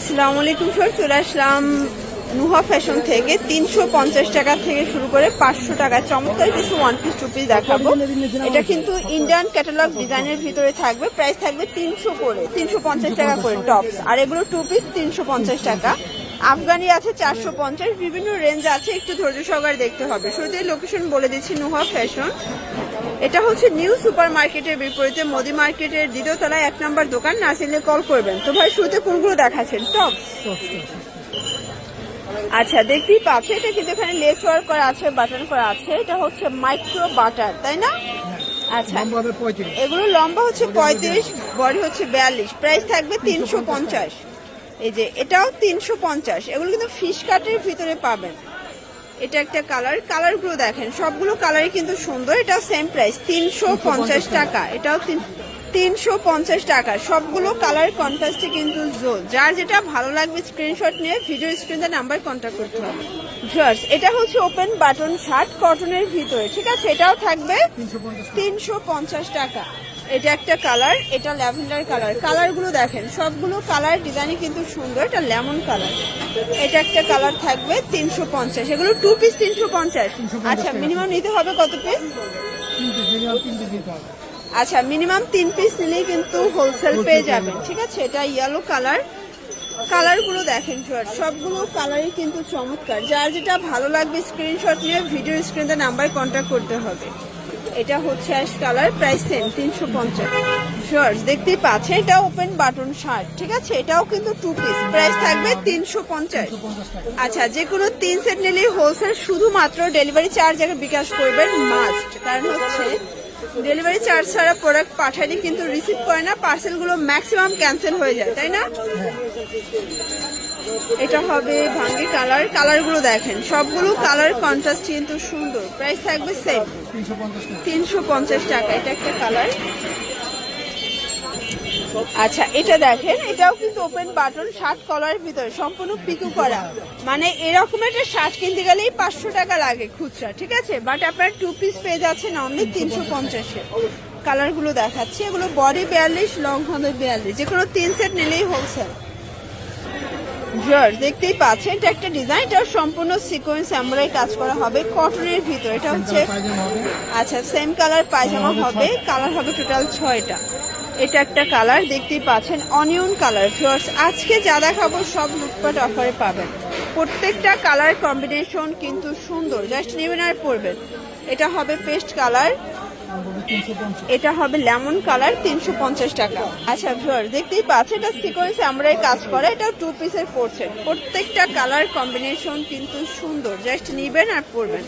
আসসালামু আলাইকুম স্যার, চলে আসলাম নুহা ফ্যাশন থেকে 350 টাকা থেকে শুরু করে 500 টাকা চমৎকার কিছু ওয়ান পিস টু পিস দেখাবো। এটা কিন্তু ইন্ডিয়ান ক্যাটালগ ডিজাইনের ভিতরে থাকবে। প্রাইস থাকবে 300 করে, 350 টাকা করে টপস। আর এগুলো টু পিস 350 টাকা। আফগানি আছে 450, বিভিন্ন রেঞ্জ আছে, একটু ধৈর্য সহকারে দেখতে হবে। শুরুতে লোকেশন বলে দিচ্ছি, নুহা ফ্যাশন। এটা হচ্ছে নিউ সুপার মার্কেটের বিপরীতে মোদি মার্কেটের দ্বিতীয় তলায় 1 নম্বর দোকান। না চিনলে কল করবেন। তো ভাই শুরুতে কোনগুলো দেখাচ্ছেন? টপ। আচ্ছা, দেখতেই পাচ্ছে এটা কিন্তু এখানে লেস ওয়ার্ক করা আছে, বাটন করা আছে। এটা হচ্ছে মাইক্রো বাটার, তাই না? আচ্ছা, এগুলো লম্বা হচ্ছে 35, বডি হচ্ছে 42। প্রাইস থাকবে 350। এই যে এটাও 350। এগুলো কিন্তু ফিশ কাটের ভিতরে পাবেন। এটা একটা কালার গুলো দেখেন, সবগুলো কালারই কিন্তু সুন্দর। এটাও সেম প্রাইস 350 টাকা। এটাও 350 টাকা। সবগুলো কালার কন্ট্রাস্টে কিন্তু জোর। যার যেটা ভালো লাগবে স্ক্রিনশট নিয়ে ভিডিও স্ক্রিনে নাম্বার কন্ট্যাক্ট করতে হবে। ভিউয়ার্স, এটা হচ্ছে ওপেন বাটন শার্ট কটনের ভিতরে, ঠিক আছে? এটাও থাকবে 350 টাকা। এটা একটা কালার, এটা ল্যাভেন্ডার কালার গুলো দেখেন, সবগুলো কালার ডিজাইনই কিন্তু সুন্দর। এটা লেমন কালার। এটা একটা কালার থাকবে 350। এগুলো টু পিস 350। আচ্ছা, মিনিমাম নিতে হবে কত পিস? আচ্ছা, মিনিমাম 3 পিস নিলেই কিন্তু হোলসেল পেয়ে যাবেন, ঠিক আছে? এটা ইয়েলো কালার গুলো দেখেন স্যার, সবগুলো কালারই কিন্তু চমৎকার। যার যেটা ভালো লাগবে স্ক্রিনশট নিয়ে ভিডিও স্ক্রিনে নাম্বার কন্ট্যাক্ট করতে হবে। এটা হচ্ছে ash colour, price same 350। Shorts দেখতেই পাচ্ছেন, এটা ওপেন বাটন শার্ট, ঠিক আছে? এটাও কিন্তু টু পিস, প্রাইস থাকবে 350। আচ্ছা, যে কোনো 3 সেট নিলেই হোলসেল। শুধুমাত্র ডেলিভারি চার্জ আগে বিকাশ করবেন মাস্ট, কারণ হচ্ছে ডেলিভারি চার্জ ছাড়া প্রোডাক্ট পাঠালে কিন্তু রিসিভ করে না, পার্সেলগুলো ম্যাক্সিমাম ক্যান্সেল হয়ে যায়, তাই না? এটা হবে ভাঙ্গি কালারগুলো দেখেন, সবগুলো কালার কন্ট্রাস্ট কিন্তু সুন্দর। প্রাইস থাকবে সেম 350 টাকা। এটা একটা কালার। আচ্ছা, এটা দেখেন, এটাও কিন্তু ওপেন বাটন শার্ট কলারের ভিতরে সম্পূর্ণ পিকু করা। মানে এরকম একটা শার্ট কিনতে গেলেই 500 টাকা লাগে খুচরা, ঠিক আছে? বাট আপনার টু পিস পেয়ে যাচ্ছেন অনলি 350-এ। কালারগুলো দেখাচ্ছি, এগুলো বডি 42, লং হবে 42। যে কোনো 3 সেট নিলেই হোলসেল। দেখতেই পাচ্ছেন, এটা একটা ডিজাইন, এটা সম্পূর্ণ সিকোয়েন্স এমব্রয়ডারি কাজ করা হবে কটনের ভিতরে। এটা হচ্ছে আচ্ছা, সেম কালার পায়জামা হবে, কালার হবে টোটাল 6টা। এটা একটা কালার, দেখতেই পাচ্ছেন অনিয়ন কালার। ভিউয়ার্স, আজকে যা দেখাবো সব লুটপাট অফারে পাবেন। প্রত্যেকটা কালার কম্বিনেশন কিন্তু সুন্দর, জাস্ট নেবেন আর পরবেন। এটা হবে পেস্ট কালার, এটা হবে লেমন কালার, 350 টাকা। আচ্ছা ভিউয়ার, দেখতেই পাচ্ছেন এটা সিকোয়েন্স আমরাই কাজ করে, এটা টু পিসের পড়ছে। প্রত্যেকটা কালার কম্বিনেশন কিন্তু সুন্দর, জাস্ট নিবেন আর পরবেন।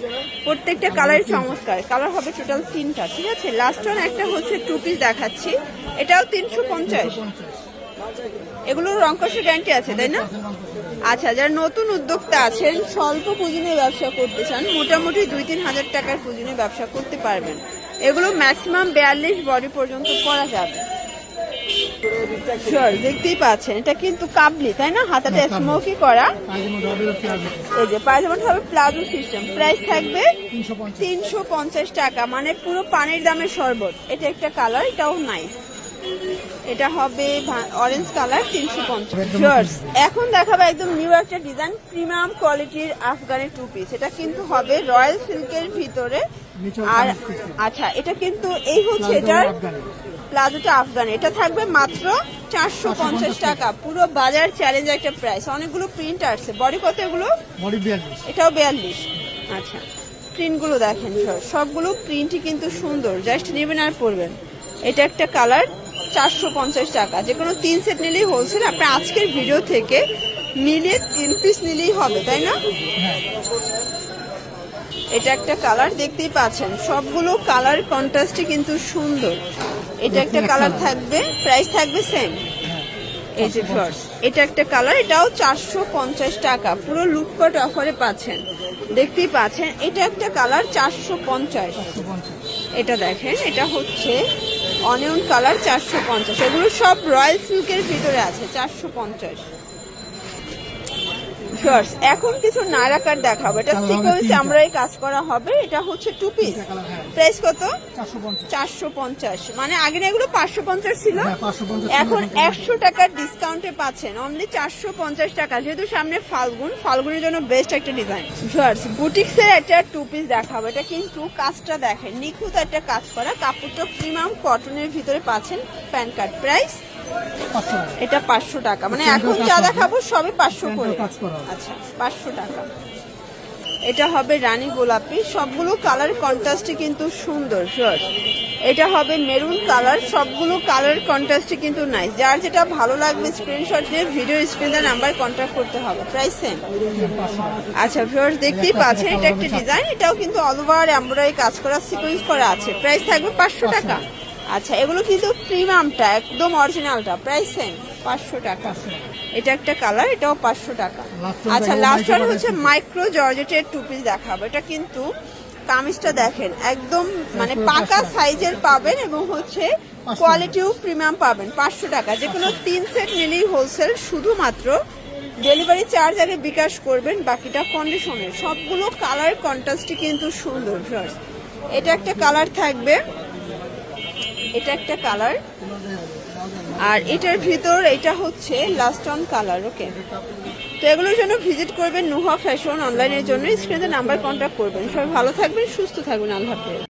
প্রত্যেকটা কালার চমৎকার। কালার হবে টোটাল 3টা, ঠিক আছে? লাস্ট ওয়ান একটা হচ্ছে টু পিস দেখাচ্ছি, এটাও 350। এগুলো রংকশের গ্যারান্টি আছে, তাই না? আচ্ছা, যারা নতুন উদ্যোক্তা আছেন, স্বল্প পুঁজি নিয়ে ব্যবসা করতে চান, মোটামুটি 2-3 হাজার টাকার পুঁজি নিয়ে ব্যবসা করতে পারবেন। এগুলো ম্যাক্সিমাম 42 বডি পর্যন্ত করা যাবে। দেখতেই পাচ্ছেন, এটা কিন্তু কাবলি, তাই না? হাতাটা স্মোকি করা। এই যে পায়জামাটা হবে প্লাজো সিস্টেম। প্রাইস থাকবে 350 টাকা, মানে পুরো পানির দামের শরবত। এটা একটা কালার, এটাও নাইস। এটা হবে অরেঞ্জ কালার, 350। এখন দেখাবো একদম নিউ একটা ডিজাইন, প্রিমিয়াম কোয়ালিটির আফগানি টু পিস। এটা কিন্তু হবে রয়্যাল সিল্কের ভিতরে। আর আচ্ছা, এটা কিন্তু এই হচ্ছে এটার প্লাজোটা আফগানি। এটা থাকবে মাত্র 450 টাকা। পুরো বাজার চ্যালেঞ্জ একটা প্রাইস। অনেকগুলো প্রিন্ট আসছে। বডি কত এগুলো? বডি 42। এটাও 42। আচ্ছা, প্রিন্টগুলো দেখেন, সবগুলো প্রিন্টই কিন্তু সুন্দর, জাস্ট নেবেন আর পরবেন। এটা একটা কালার, 450 টাকা। যে কোনো 3 সেট নিলেই হোলসেল। আপনার আজকের ভিডিও থেকে মিলিয়ে 3 পিস নিলেই হবে, তাই না? এটা একটা কালার, দেখতেই পাচ্ছেন সবগুলো কালার কন্ট্রাস্টে কিন্তু সুন্দর। এটা একটা কালার থাকবে, প্রাইস থাকবে সেম। এই যে ফার্স্ট, এটা একটা কালার, এটাও 450 টাকা। পুরো লুটপাট অফারে পাচ্ছেন, দেখতেই পাচ্ছেন। এটা একটা কালার, 450। এটা দেখেন, এটা হচ্ছে অনিয়ন কালার, 450। এগুলো সব রয়্যাল সিল্কের ভিতরে আছে, 450। শর্টস এখন কিছু নায়রা কাট দেখাবো, এটা সিকোয়েন্স আমরাই কাজ করা হবে। এটা হচ্ছে 2 পিস, প্রাইস কত? 450। মানে আগে না এগুলো 550 ছিল, এখন 100 টাকার ডিসকাউন্টে পাচ্ছেন অনলি 450 টাকা। যেহেতু সামনে ফাল্গুনের জন্য বেস্ট একটা ডিজাইন। শর্টস বুটিক্সের একটা 2 পিস দেখাবো, এটা কিন্তু কাজটা দেখেন নিখুঁত একটা কাজ করা, কাপড়টা প্রিমিয়াম কটনের ভিতরে পাচ্ছেন। প্যান কার্ড প্রাইস এটা 500 টাকা। মানে এখন যা দেখাবো সবই 500 করে। আচ্ছা 500 টাকা। এটা হবে রানী গোলাপি, সবগুলো কালার কন্ট্রাস্টে কিন্তু সুন্দর। এটা হবে মেরুন কালার, সবগুলো কালার কন্ট্রাস্টে কিন্তু নাইস। যার যেটা ভালো লাগবে স্ক্রিনশট নিয়ে ভিডিও স্ক্রিনে নাম্বার কন্ট্যাক্ট করতে হবে। Price same. আচ্ছা ভিউয়ার্স দেখতেই পাচ্ছেন এটা একটা ডিজাইন, এটাও কিন্তু অল ওভার এমব্রয়ডারি কাজ করা সিকোয়েন্স করা আছে। প্রাইস থাকবে 500 টাকা। আচ্ছা এগুলো কিন্তু প্রিমিয়ামটা একদম অরিজিনালটা, প্রাইস সেম 500 টাকা। এটা একটা কালার, এটাও 500 টাকা। আচ্ছা লাস্ট ওয়ান হচ্ছে মাইক্রো জর্জেটের 2 পিস দেখাবো। এটা কিন্তু কামিজটা দেখেন একদম মানে পাকা সাইজের পাবেন এবং হচ্ছে কোয়ালিটিও প্রিমিয়াম পাবেন। 500 টাকা। যে কোনো 3 সেট নিলেই হোলসেল, শুধুমাত্র ডেলিভারি চার্জ আগে বিকাশ করবেন, বাকিটা কন্ডিশনের। সবগুলো কালার কন্ট্রাস্টই কিন্তু সুন্দর। এটা একটা কালার থাকবে, এটা একটা কালার, আর এটার ভিতর এটা হচ্ছে লাস্ট অন কালার। ওকে, তো এগুলোর জন্য ভিজিট করবেন নুহা ফ্যাশন অনলাইনের জন্য। স্ক্রিনে নাম্বার কন্ট্যাক্ট করবেন। সবাই ভালো থাকবেন, সুস্থ থাকবেন। আল্লাহ হাফেজ।